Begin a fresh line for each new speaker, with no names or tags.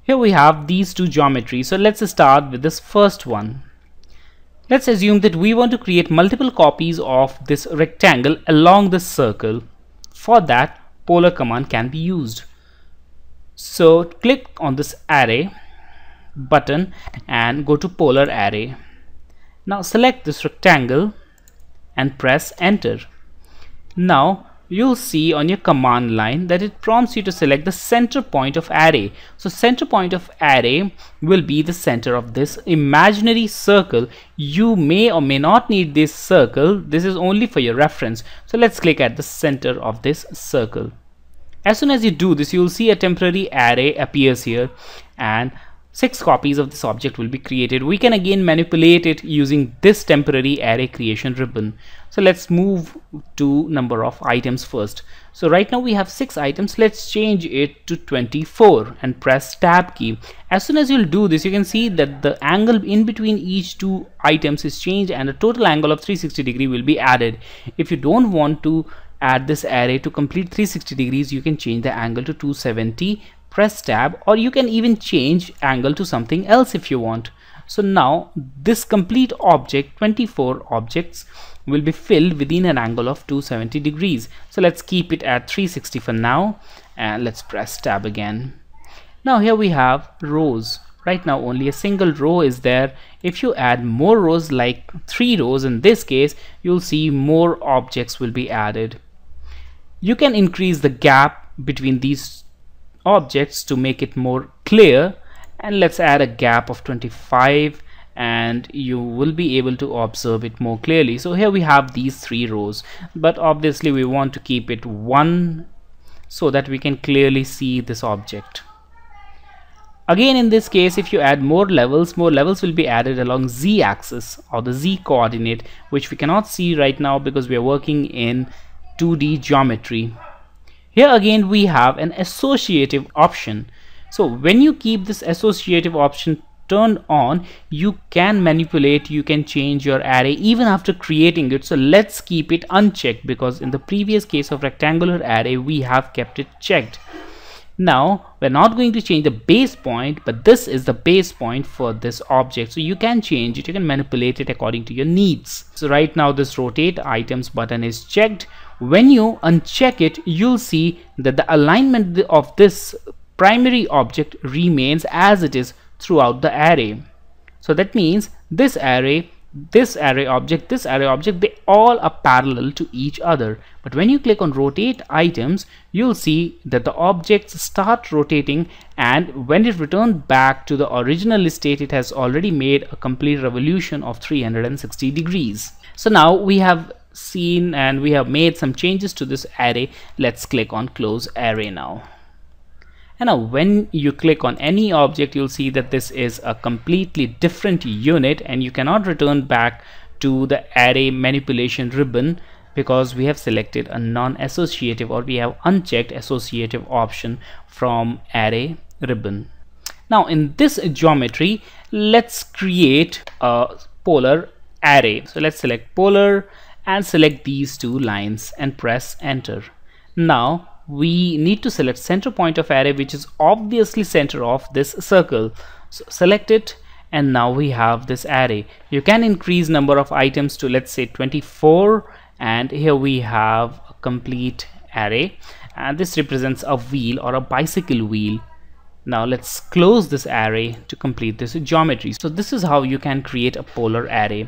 Here we have these two geometries. So let's start with this first one. Let's assume that we want to create multiple copies of this rectangle along this circle. For that, polar command can be used. So click on this array button and go to polar array. Now select this rectangle and press enter. Now you'll see on your command line that it prompts you to select the center point of array. So center point of array will be the center of this imaginary circle. You may or may not need this circle. This is only for your reference. So let's click at the center of this circle. As soon as you do this, you'll see a temporary array appears here and 6 copies of this object will be created. We can again manipulate it using this temporary array creation ribbon. So let's move to number of items first. So right now we have 6 items. Let's change it to 24 and press tab key. As soon as you'll do this, you can see that the angle in between each 2 items is changed and a total angle of 360 degree will be added. If you don't want to add this array to complete 360 degrees, you can change the angle to 270. Press tab, or you can even change angle to something else if you want. So now this complete object, 24 objects, will be filled within an angle of 270 degrees. So let's keep it at 360 for now and let's press tab again. Now here we have rows. Right now only a single row is there. If you add more rows, like 3 rows in this case, you'll see more objects will be added. You can increase the gap between these objects to make it more clear, and let's add a gap of 25 and you will be able to observe it more clearly. So here we have these 3 rows, but obviously we want to keep it 1 so that we can clearly see this object. Again, in this case, if you add more levels will be added along z-axis or the z coordinate, which we cannot see right now because we are working in 2D geometry. Here again we have an associative option. So when you keep this associative option turned on, you can manipulate, you can change your array even after creating it. So let's keep it unchecked, because in the previous case of rectangular array we have kept it checked. Now we're not going to change the base point, but this is the base point for this object. So you can change it, you can manipulate it according to your needs. So right now this rotate items button is checked. When you uncheck it, you'll see that the alignment of this primary object remains as it is throughout the array. So that means this array object, they all are parallel to each other. But when you click on rotate items, you'll see that the objects start rotating, and when it returns back to the original state, it has already made a complete revolution of 360 degrees. So now we have seen and we have made some changes to this array. Let's click on close array now. And now when you click on any object, you'll see that this is a completely different unit and you cannot return back to the array manipulation ribbon because we have selected a non-associative, or we have unchecked associative option from array ribbon. Now in this geometry, let's create a polar array. So let's select polar and select these 2 lines and press enter. Now we need to select center point of array, which is obviously center of this circle. So select it, and now we have this array. You can increase number of items to, let's say, 24, and here we have a complete array, and this represents a wheel or a bicycle wheel. Now let's close this array to complete this geometry. So this is how you can create a polar array.